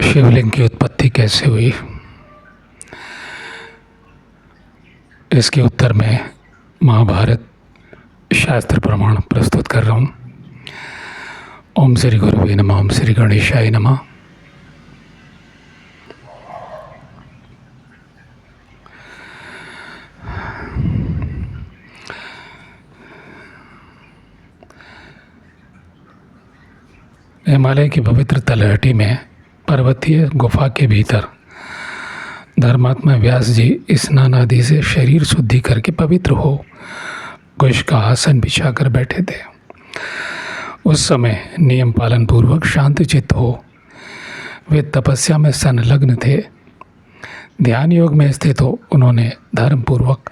शिवलिंग की उत्पत्ति कैसे हुई, इसके उत्तर में महाभारत शास्त्र प्रमाण प्रस्तुत कर रहा हूँ। ओम श्री गुरुवे नमः। ओम श्री गणेशाय नमः। हिमालय की पवित्र तलहटी में पर्वतीय गुफा के भीतर धर्मात्मा व्यास जी स्नान आदि से शरीर शुद्धि करके पवित्र हो कुश का आसन बिछाकर बैठे थे। उस समय नियम पालन पूर्वक शांत चित्त हो वे तपस्या में संलग्न थे। ध्यान योग में स्थित हो उन्होंने धर्म पूर्वक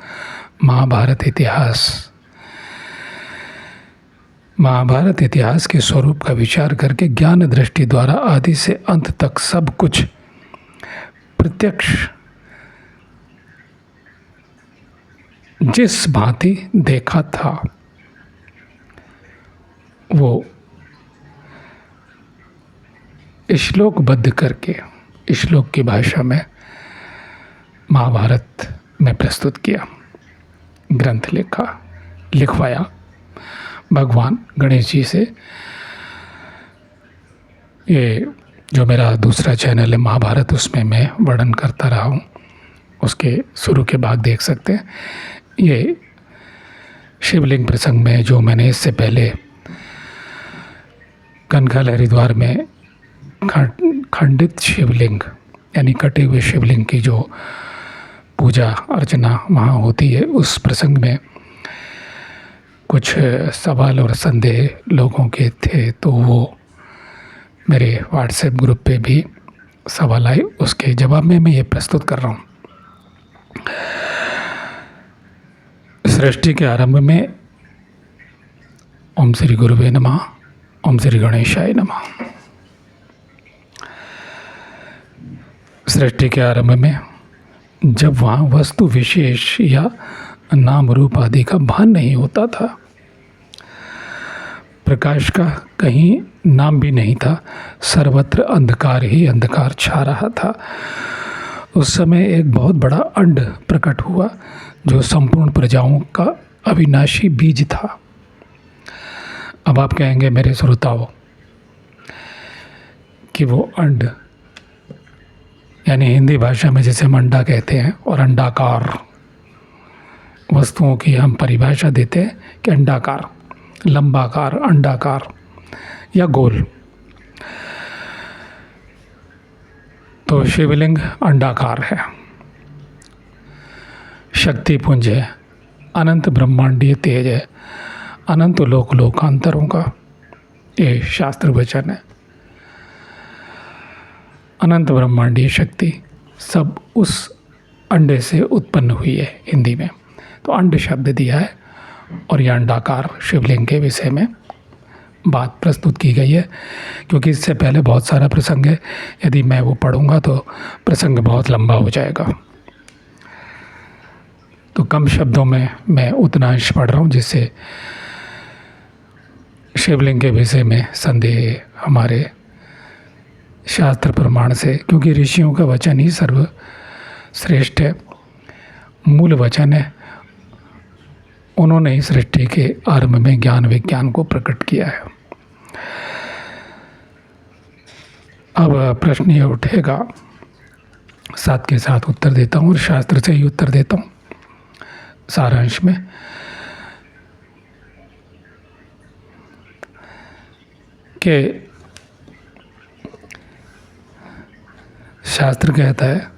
महाभारत इतिहास के स्वरूप का विचार करके ज्ञान दृष्टि द्वारा आदि से अंत तक सब कुछ प्रत्यक्ष जिस भांति देखा था वो श्लोकबद्ध करके श्लोक की भाषा में महाभारत में प्रस्तुत किया, ग्रंथ लिखवाया भगवान गणेश जी से। ये जो मेरा दूसरा चैनल है महाभारत, उसमें मैं वर्णन करता रहा हूँ, उसके शुरू के भाग देख सकते हैं। ये शिवलिंग प्रसंग में जो मैंने इससे पहले कनखल हरिद्वार में खंडित शिवलिंग यानी कटे हुए शिवलिंग की जो पूजा अर्चना वहाँ होती है, उस प्रसंग में कुछ सवाल और संदेह लोगों के थे, तो वो मेरे व्हाट्सएप ग्रुप पे भी सवाल आए, उसके जवाब में मैं ये प्रस्तुत कर रहा हूँ। सृष्टि के आरंभ में ओम श्री गुरुवे नमः। ओम श्री गणेशाय नमः। सृष्टि के आरंभ में जब वहाँ वस्तु विशेष या नाम रूप आदि का भान नहीं होता था, प्रकाश का कहीं नाम भी नहीं था, सर्वत्र अंधकार ही अंधकार छा रहा था। उस समय एक बहुत बड़ा अंड प्रकट हुआ जो संपूर्ण प्रजाओं का अविनाशी बीज था। अब आप कहेंगे मेरे श्रोताओं कि वो अंड यानी हिंदी भाषा में जैसे हम अंडा कहते हैं और अंडाकार वस्तुओं की हम परिभाषा देते हैं कि अंडाकार, लंबाकार, अंडाकार या गोल। तो शिवलिंग अंडाकार है, शक्ति पुंज है, अनंत ब्रह्मांडीय तेज है, अनंत लोकांतरों का ये शास्त्र वचन है। अनंत ब्रह्मांडीय शक्ति सब उस अंडे से उत्पन्न हुई है। हिंदी में तो अंड शब्द दिया है और यह अंडाकार शिवलिंग के विषय में बात प्रस्तुत की गई है, क्योंकि इससे पहले बहुत सारा प्रसंग है। यदि मैं वो पढ़ूंगा तो प्रसंग बहुत लंबा हो जाएगा, तो कम शब्दों में मैं उतना अंश पढ़ रहा हूँ जिससे शिवलिंग के विषय में संदेह हमारे शास्त्र प्रमाण से, क्योंकि ऋषियों का वचन ही सर्वश्रेष्ठ है, मूल वचन है। उन्होंने ही सृष्टि के आरंभ में ज्ञान विज्ञान को प्रकट किया है। अब प्रश्न ये उठेगा, साथ के साथ उत्तर देता हूँ और शास्त्र से ही उत्तर देता हूँ सारांश में। कि शास्त्र कहता है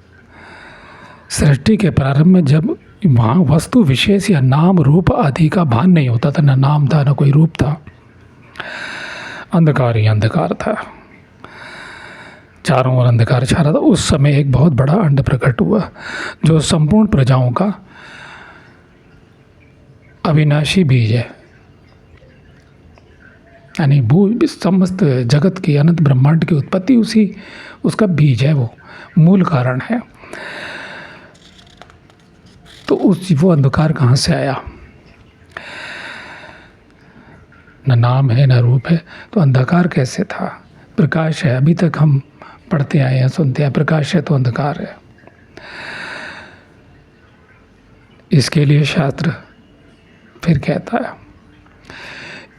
सृष्टि के प्रारंभ में जब वहाँ वस्तु विशेष या नाम रूप आदि का भान नहीं होता था, न नाम था न कोई रूप था, अंधकार ही अंधकार था, चारों ओर अंधकार छा रहा था। उस समय एक बहुत बड़ा अंड प्रकट हुआ जो संपूर्ण प्रजाओं का अविनाशी बीज है, यानी समस्त जगत की अनंत ब्रह्मांड की उत्पत्ति उसका बीज है, वो मूल कारण है। तो वो अंधकार कहाँ से आया? न नाम है न रूप है, तो अंधकार कैसे था? प्रकाश है। अभी तक हम पढ़ते आए हैं, सुनते हैं, प्रकाश है तो अंधकार है। इसके लिए शास्त्र फिर कहता है,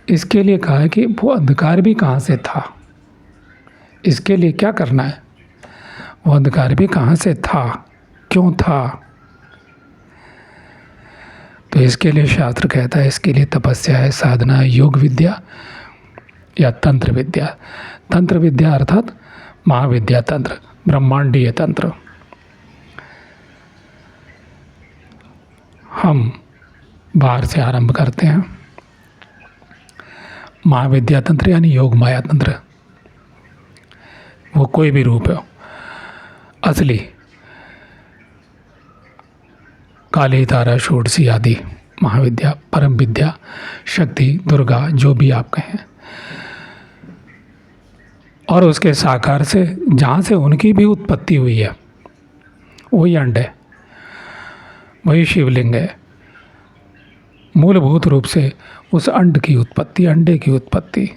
इसके लिए कहा है कि वो अंधकार भी कहाँ से था, इसके लिए क्या करना है, वो अंधकार भी कहाँ से था, क्यों था। तो इसके लिए शास्त्र कहता है, इसके लिए तपस्या है, साधना है, योग विद्या या तंत्र विद्या। तंत्र विद्या अर्थात महाविद्या तंत्र, ब्रह्मांडीय तंत्र। हम बाहर से आरंभ करते हैं। महाविद्या तंत्र यानी योग माया तंत्र, वो कोई भी रूप है, असली काली, तारा, षोडशी आदि महाविद्या, परम विद्या, शक्ति, दुर्गा, जो भी आप कहें, और उसके साकार से जहाँ से उनकी भी उत्पत्ति हुई है वही अंड है, वही शिवलिंग है। मूलभूत रूप से उस अंड की उत्पत्ति, अंडे की उत्पत्ति।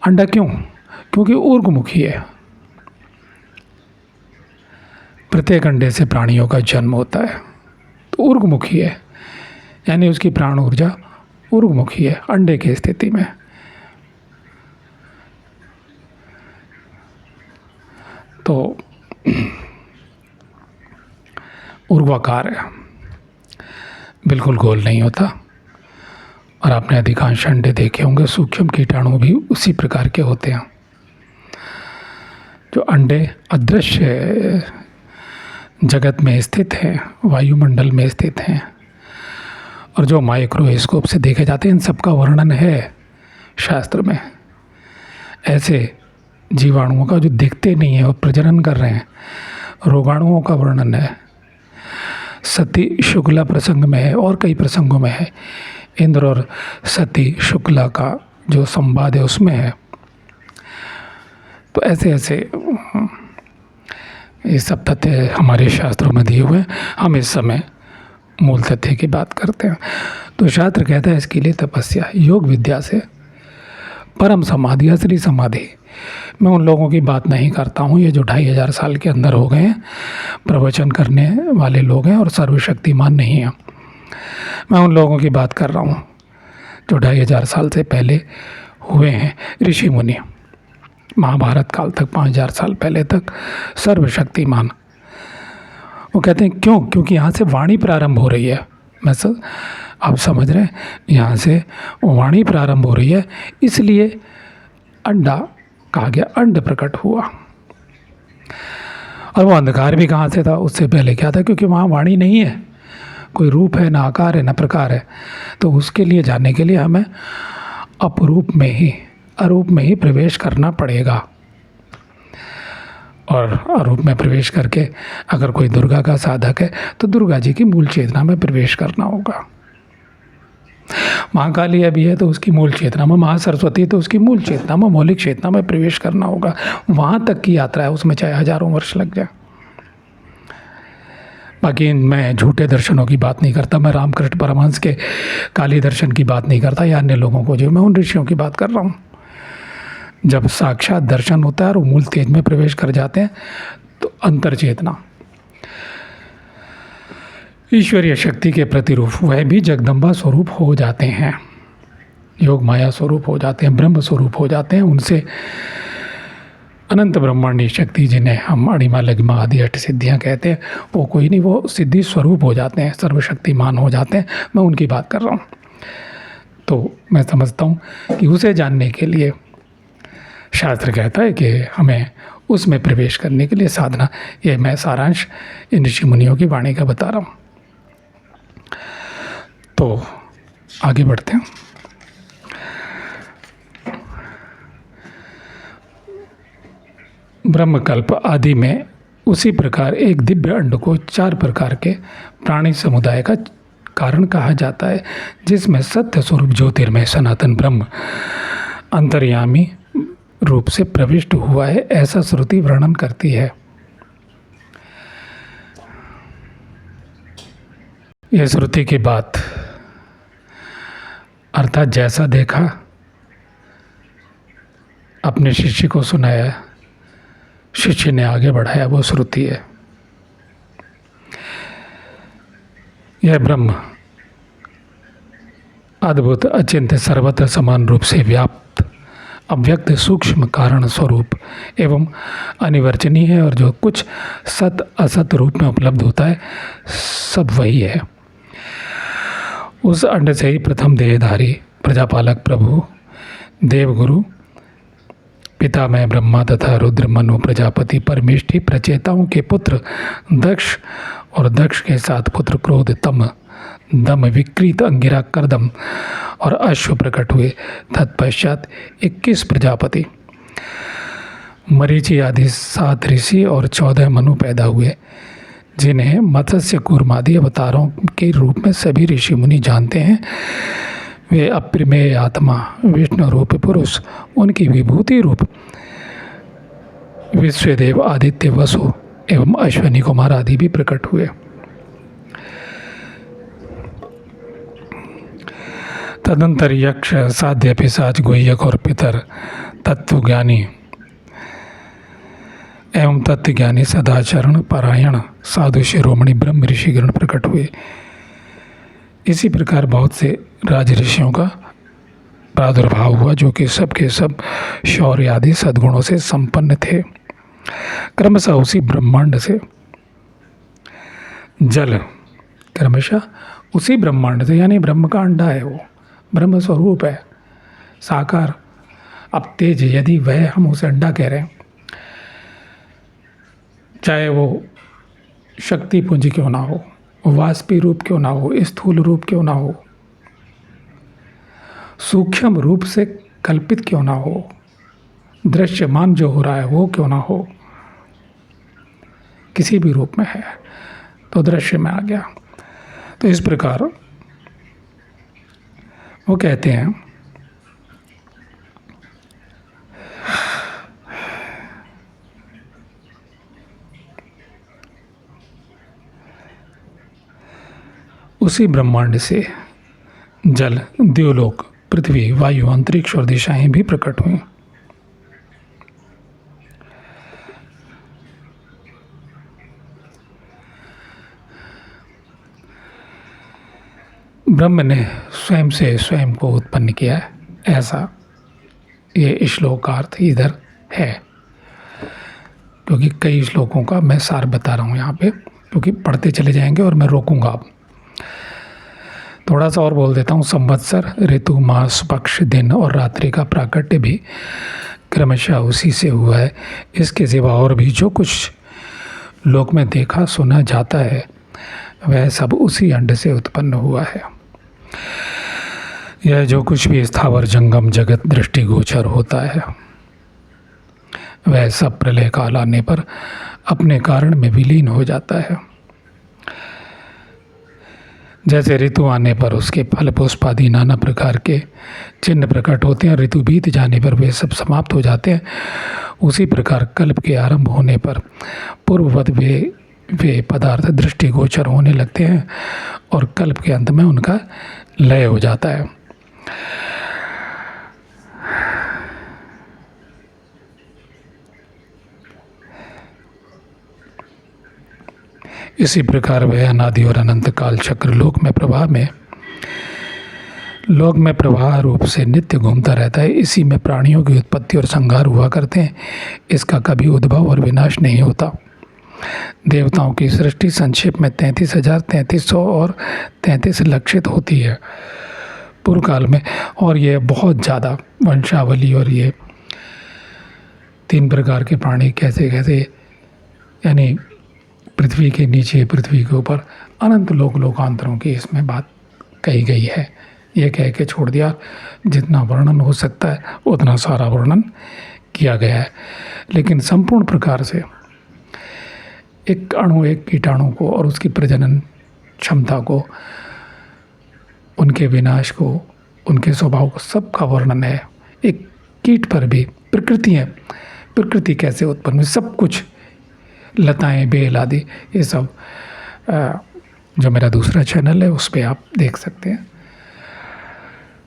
अंडा क्यों? क्योंकि ऊर्ध्वमुखी है। प्रत्येक अंडे से प्राणियों का जन्म होता है, तो ऊर्ध्वमुखी है, यानी उसकी प्राण ऊर्जा ऊर्ध्वमुखी है अंडे की स्थिति में। तो ऊर्ध्वाकार है, बिल्कुल गोल नहीं होता। और आपने अधिकांश अंडे देखे होंगे, सूक्ष्म कीटाणु भी उसी प्रकार के होते हैं। जो अंडे अदृश्य जगत में स्थित हैं, वायुमंडल में स्थित हैं, और जो माइक्रोस्कोप से देखे जाते हैं, इन सबका वर्णन है शास्त्र में। ऐसे जीवाणुओं का जो दिखते नहीं है और प्रजनन कर रहे हैं, रोगाणुओं का वर्णन है। सती शुक्ला प्रसंग में है और कई प्रसंगों में है। इंद्र और सती शुक्ला का जो संवाद है उसमें है। तो ऐसे ऐसे ये सब तथ्य हमारे शास्त्रों में दिए हुए हैं। हम इस समय मूल तथ्य की बात करते हैं। तो शास्त्र कहता है, इसके लिए तपस्या, योग विद्या से परम समाधि, असली समाधि। मैं उन लोगों की बात नहीं करता हूँ, ये जो 2500 साल के अंदर हो गए हैं, प्रवचन करने वाले लोग हैं और सर्वशक्तिमान नहीं हैं। मैं उन लोगों की बात कर रहा हूँ जो 2500 साल से पहले हुए हैं, ऋषि मुनि, महाभारत काल तक, 5000 साल पहले तक सर्वशक्तिमान। वो कहते हैं क्यों? क्योंकि यहाँ से वाणी प्रारंभ हो रही है। आप समझ रहे हैं, यहाँ से वाणी प्रारंभ हो रही है, इसलिए अंडा कहा गया, अंड प्रकट हुआ। और वो अंधकार भी कहाँ से था? उससे पहले क्या था? क्योंकि वहाँ वाणी नहीं है, कोई रूप है, ना आकार है, ना प्रकार है। तो उसके लिए जाने के लिए हमें अपरूप में ही, अरूप में ही प्रवेश करना पड़ेगा। और अरूप में प्रवेश करके अगर कोई दुर्गा का साधक है तो दुर्गा जी की मूल चेतना में प्रवेश करना होगा। महाकाली अभी है तो उसकी मूल चेतना में, महासरस्वती तो उसकी मूल चेतना में, मौलिक चेतना में प्रवेश करना होगा। वहाँ तक की यात्रा है, उसमें चाहे हजारों वर्ष लग जाए। बाकी मैं झूठे दर्शनों की बात नहीं करता, मैं रामकृष्ण परमहंस के काली दर्शन की बात नहीं करता या अन्य लोगों को, जो मैं उन ऋषियों की बात कर रहा हूँ। जब साक्षात दर्शन होता है और वो मूल तेज में प्रवेश कर जाते हैं तो अंतर चेतना, ईश्वरीय शक्ति के प्रतिरूप, वह भी जगदम्बा स्वरूप हो जाते हैं, योग माया स्वरूप हो जाते हैं, ब्रह्म स्वरूप हो जाते हैं। उनसे अनंत ब्रह्मांडी शक्ति, जिन्हें हम अणिमा लघिमा आदि अष्ट सिद्धियाँ कहते हैं, वो कोई नहीं, वो सिद्धि स्वरूप हो जाते हैं, सर्वशक्तिमान हो जाते हैं। मैं उनकी बात कर रहा हूँ। तो मैं समझता हूँ कि उसे जानने के लिए शास्त्र कहता है कि हमें उसमें प्रवेश करने के लिए साधना। ये मैं सारांश इन ऋषि मुनियों की वाणी का बता रहा हूँ। तो आगे बढ़ते हैं। ब्रह्मकल्प आदि में उसी प्रकार एक दिव्य अंड को 4 प्रकार के प्राणी समुदाय का कारण कहा जाता है, जिसमें सत्य स्वरूप ज्योतिर्मय सनातन ब्रह्म अंतर्यामी रूप से प्रविष्ट हुआ है, ऐसा श्रुति वर्णन करती है। यह श्रुति की बात अर्थात जैसा देखा अपने शिष्य को सुनाया, शिष्य ने आगे बढ़ाया, वो श्रुति है। यह ब्रह्म अद्भुत, अचिंत्य, सर्वत्र समान रूप से व्याप्त, अव्यक्त, सूक्ष्म कारण स्वरूप एवं अनिवर्चनीय है, और जो कुछ सत असत रूप में उपलब्ध होता है सब वही है। उस अंड से ही प्रथम देहधारी प्रजापालक प्रभु, देवगुरु, पितामह ब्रह्मा तथा रुद्र, मनु, प्रजापति, परमेष्ठी, प्रचेताओं के पुत्र दक्ष और दक्ष के साथ पुत्र क्रोध, तम, दम, विकृत, अंगिरा, करदम और अश्व प्रकट हुए। तत्पश्चात 21 प्रजापति, मरीचि आदि 7 ऋषि और 14 मनु पैदा हुए, जिन्हें मत्स्य कूर्मादि अवतारों के रूप में सभी ऋषि मुनि जानते हैं। वे अप्रमेय आत्मा, विष्णु रूप पुरुष, उनकी विभूति रूप विश्वदेव, आदित्य, वसु एवं अश्विनी कुमार आदि भी प्रकट हुए। तदंतर यक्ष, साध्य, पिशाच, गुह्यक और पितर, तत्वज्ञानी एवं तत्वज्ञानी, सदाचरण परायण, साधु, शिरोमणि, ब्रह्म ऋषिगण प्रकट हुए। इसी प्रकार बहुत से राज ऋषियों का प्रादुर्भाव हुआ, जो कि सब के सब शौर्य आदि सद्गुणों से संपन्न थे। क्रमशः उसी ब्रह्मांड से जल, क्रमशः उसी ब्रह्मांड से, यानी ब्रह्म का अंडा है, वो ब्रह्म स्वरूप है, साकार। अब तेज, यदि वह, हम उसे अंडा कह रहे हैं, चाहे वो शक्ति पुंज क्यों ना हो, वाष्पी रूप क्यों ना हो, स्थूल रूप क्यों ना हो, सूक्ष्म रूप से कल्पित क्यों ना हो, दृश्यमान जो हो रहा है वो क्यों ना हो, किसी भी रूप में है तो दृश्य में आ गया। तो इस प्रकार वो कहते हैं उसी ब्रह्मांड से जल, द्युलोक, पृथ्वी, वायु, अंतरिक्ष और दिशाएं भी प्रकट हुई। ब्रह्म ने स्वयं से स्वयं को उत्पन्न किया है, ऐसा ये श्लोकार्थ इधर है। क्योंकि कई श्लोकों का मैं सार बता रहा हूँ यहाँ पे, क्योंकि पढ़ते चले जाएंगे और मैं रोकूंगा। अब थोड़ा सा और बोल देता हूँ। संवत्सर, ऋतु, मास, पक्ष, दिन और रात्रि का प्राकट्य भी क्रमशः उसी से हुआ है। इसके सिवा और भी जो कुछ लोक में देखा सुना जाता है वह सब उसी अंड से उत्पन्न हुआ है। यह जो कुछ भी स्थावर जंगम जगत दृष्टिगोचर होता है वह सब प्रलय काल आने पर अपने कारण में विलीन हो जाता है। जैसे ऋतु आने पर उसके फल पुष्प आदि नाना प्रकार के चिन्ह प्रकट होते हैं, ऋतु बीत जाने पर वे सब समाप्त हो जाते हैं, उसी प्रकार कल्प के आरंभ होने पर पूर्ववत वे पदार्थ दृष्टिगोचर होने लगते हैं और कल्प के अंत में उनका लय हो जाता है। इसी प्रकार वह अनादि और अनंत काल चक्र लोक में प्रवाह रूप से नित्य घूमता रहता है। इसी में प्राणियों की उत्पत्ति और संहार हुआ करते हैं। इसका कभी उद्भव और विनाश नहीं होता। देवताओं की सृष्टि संक्षेप में 33,000, 3300 और 33 लक्षित होती है पूर्व काल में, और ये बहुत ज़्यादा वंशावली। और ये 3 प्रकार के प्राणी कैसे कैसे, यानी पृथ्वी के नीचे, पृथ्वी के ऊपर, अनंत लोकांतरों की इसमें बात कही गई है। ये कह के छोड़ दिया, जितना वर्णन हो सकता है उतना सारा वर्णन किया गया है। लेकिन संपूर्ण प्रकार से एक अणु, एक कीटाणु को और उसकी प्रजनन क्षमता को, उनके विनाश को, उनके स्वभाव को, सबका वर्णन है। एक कीट पर भी प्रकृति कैसे उत्पन्न हुई, सब कुछ, लताएं, बेल आदि, ये सब जो मेरा दूसरा चैनल है उस पर आप देख सकते हैं,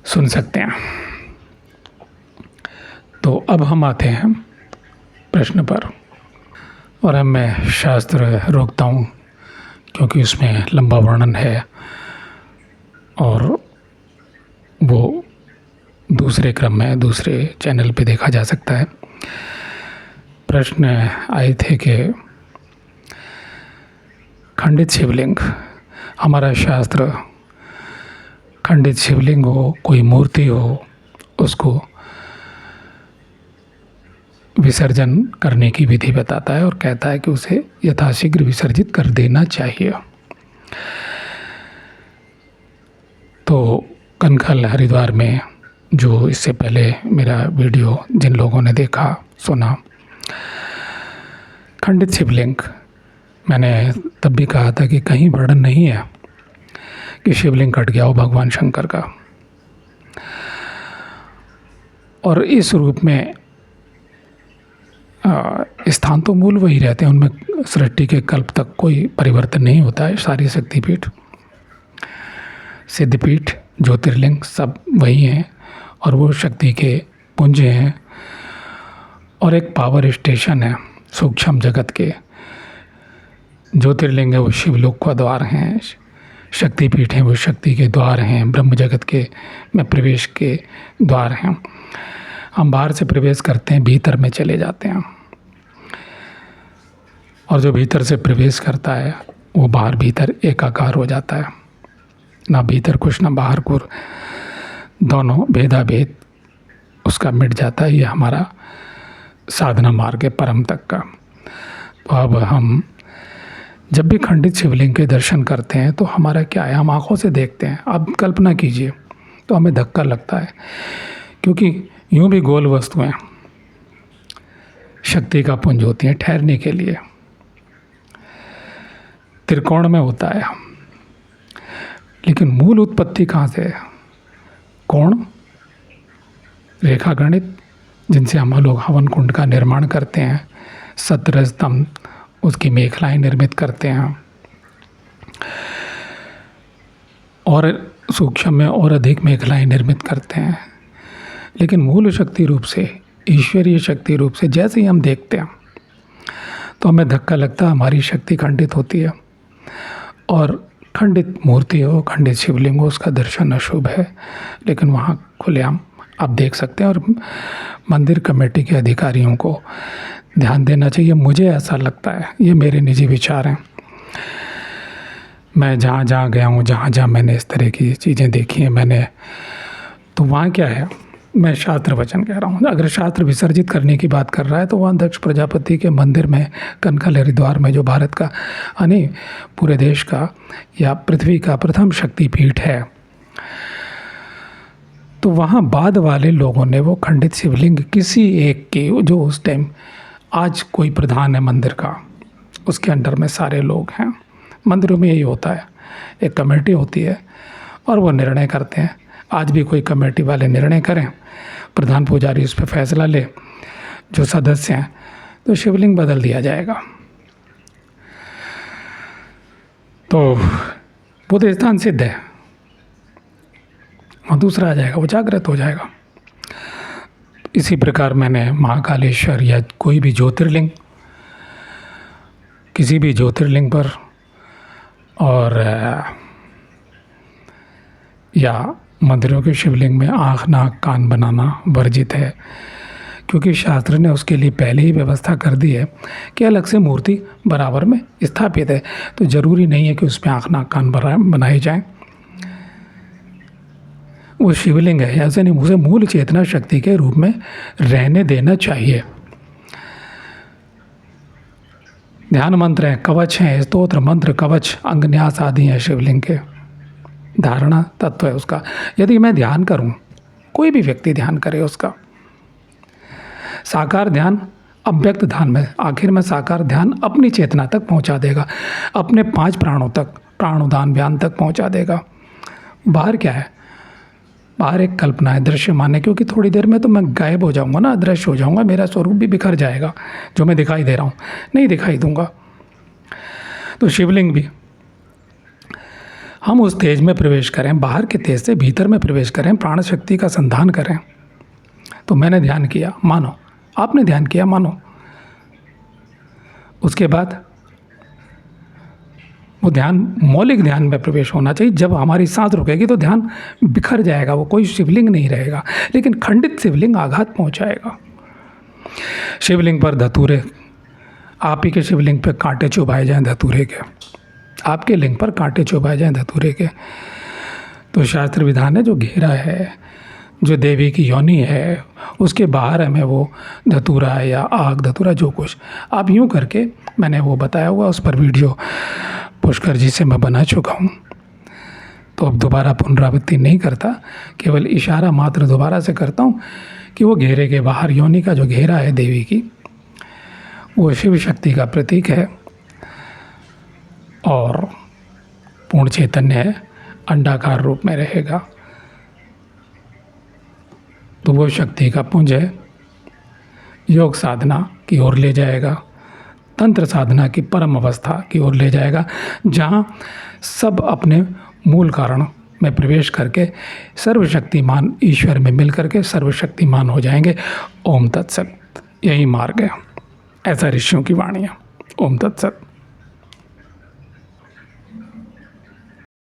सुन सकते हैं। तो अब हम आते हैं प्रश्न पर, और अब मैं शास्त्र रोकता हूँ क्योंकि उसमें लंबा वर्णन है और वो दूसरे क्रम में दूसरे चैनल पे देखा जा सकता है। प्रश्न आए थे कि खंडित शिवलिंग, हमारा शास्त्र खंडित शिवलिंग हो, कोई मूर्ति हो, उसको विसर्जन करने की विधि बताता है और कहता है कि उसे यथाशीघ्र विसर्जित कर देना चाहिए। तो कनखल हरिद्वार में, जो इससे पहले मेरा वीडियो जिन लोगों ने देखा सुना, खंडित शिवलिंग, मैंने तब भी कहा था कि कहीं वर्णन नहीं है कि शिवलिंग कट गया हो भगवान शंकर का, और इस रूप में स्थान तो मूल वही रहते हैं, उनमें सृष्टि के कल्प तक कोई परिवर्तन नहीं होता है। सारी शक्तिपीठ, सिद्धपीठ, ज्योतिर्लिंग सब वही हैं और वो शक्ति के पुंज हैं, और एक पावर स्टेशन है सूक्ष्म जगत के। ज्योतिर्लिंग है वो शिवलोक का द्वार हैं, शक्तिपीठ हैं वो शक्ति के द्वार हैं, ब्रह्म जगत के में प्रवेश के द्वार हैं। हम बाहर से प्रवेश करते हैं, भीतर में चले जाते हैं, और जो भीतर से प्रवेश करता है वो बाहर भीतर एकाकार हो जाता है, ना भीतर कुछ ना बाहर कुछ, दोनों भेदाभेद उसका मिट जाता है। ये हमारा साधना मार्ग है परम तक का। तो अब हम जब भी खंडित शिवलिंग के दर्शन करते हैं तो हमारा क्या है, हम आँखों से देखते हैं। अब कल्पना कीजिए तो हमें धक्का लगता है, क्योंकि यूँ भी गोल वस्तुएं शक्ति का पुंज होती हैं ठहरने के लिए, त्रिकोण में होता है, लेकिन मूल उत्पत्ति कहाँ से है? कोण, रेखा गणित, जिनसे हम लोग हवन कुंड का निर्माण करते हैं, सतरजतम उसकी मेखलाएं निर्मित करते हैं, और सूक्ष्म में और अधिक मेखलाएं निर्मित करते हैं। लेकिन मूल शक्ति रूप से, ईश्वरीय शक्ति रूप से जैसे ही हम देखते हैं तो हमें धक्का लगता है, हमारी शक्ति खंडित होती है, और खंडित मूर्ति हो, खंडित शिवलिंग हो, उसका दर्शन अशुभ है। लेकिन वहाँ खुलेआम आप देख सकते हैं, और मंदिर कमेटी के अधिकारियों को ध्यान देना चाहिए। मुझे ऐसा लगता है, ये मेरे निजी विचार हैं, मैं जहाँ जहाँ गया हूँ, जहाँ जहाँ मैंने इस तरह की चीज़ें देखी हैं मैंने, तो वहाँ क्या है, मैं शास्त्र वचन कह रहा हूँ। अगर शास्त्र विसर्जित करने की बात कर रहा है तो वहाँ दक्ष प्रजापति के मंदिर में, कनखल हरिद्वार में, जो भारत का यानी पूरे देश का या पृथ्वी का प्रथम शक्तिपीठ है, तो वहाँ बाद वाले लोगों ने वो खंडित शिवलिंग किसी एक की, जो उस टाइम, आज कोई प्रधान है मंदिर का, उसके अंडर में सारे लोग हैं। मंदिरों में यही होता है, एक कमेटी होती है और वो निर्णय करते हैं। आज भी कोई कमेटी वाले निर्णय करें, प्रधान पुजारी उस पर फैसला ले, जो सदस्य हैं, तो शिवलिंग बदल दिया जाएगा, तो बुद्ध स्थान सिद्ध है, और दूसरा आ जाएगा, वो जागृत हो जाएगा। इसी प्रकार मैंने महाकालेश्वर या कोई भी ज्योतिर्लिंग, किसी भी ज्योतिर्लिंग पर, और या मंदिरों के शिवलिंग में आँख नाक कान बनाना वर्जित है, क्योंकि शास्त्र ने उसके लिए पहले ही व्यवस्था कर दी है कि अलग से मूर्ति बराबर में स्थापित है। तो ज़रूरी नहीं है कि उसमें आँख नाक कान बनाए जाएं। वो शिवलिंग है, ऐसे नहीं, उसे मूल चेतना शक्ति के रूप में रहने देना चाहिए। ध्यान मंत्र हैं, कवच हैं, स्तोत्र मंत्र, कवच, अंगन्यास आदि हैं शिवलिंग के, धारणा तत्व है उसका। यदि मैं ध्यान करूं, कोई भी व्यक्ति ध्यान करे, उसका साकार ध्यान अव्यक्त ध्यान में, आखिर में साकार ध्यान अपनी चेतना तक पहुंचा देगा, अपने 5 प्राणों तक, प्राणोदान व्यान तक पहुंचा देगा। बाहर क्या है, बाहर एक कल्पना है, दृश्य माने, क्योंकि थोड़ी देर में तो मैं गायब हो जाऊंगा ना, अदृश्य हो जाऊंगा, मेरा स्वरूप भी बिखर जाएगा, जो मैं दिखाई दे रहा हूँ नहीं दिखाई दूंगा। तो शिवलिंग भी, हम उस तेज में प्रवेश करें, बाहर के तेज से भीतर में प्रवेश करें, प्राण शक्ति का संधान करें, तो मैंने ध्यान किया, मानो, आपने ध्यान किया, मानो। उसके बाद वो ध्यान मौलिक ध्यान में प्रवेश होना चाहिए। जब हमारी सांस रुकेगी तो ध्यान बिखर जाएगा, वो कोई शिवलिंग नहीं रहेगा, लेकिन खंडित शिवलिंग आघात पहुंचाएगा। शिवलिंग पर धतूरे, आप ही के शिवलिंग पे कांटे चुभाए जाएं धतूरे के, आपके लिंग पर कांटे चुभाए जाएं धतूरे के, तो शास्त्र विधान है जो घेरा है, जो देवी की योनि है, उसके बाहर हमें वो धतूरा या आग धतूरा जो कुछ, आप यूँ करके, मैंने वो बताया हुआ, उस पर वीडियो पुष्कर जी से मैं बना चुका हूँ, तो अब दोबारा पुनरावृत्ति नहीं करता, केवल इशारा मात्र दोबारा से करता हूँ कि वो घेरे के बाहर योनि का जो घेरा है देवी की, वो शिव शक्ति का प्रतीक है और पूर्ण चैतन्य अंडाकार रूप में रहेगा। तो वो शक्ति का पुंज है, योग साधना की ओर ले जाएगा, तंत्र साधना की परम अवस्था की ओर ले जाएगा, जहाँ सब अपने मूल कारण में प्रवेश करके सर्वशक्तिमान ईश्वर में मिल करके सर्वशक्तिमान हो जाएंगे। ओम तत्सत, यही मार्ग है, ऐसा ऋषियों की वाणी है। ओम तत्सत।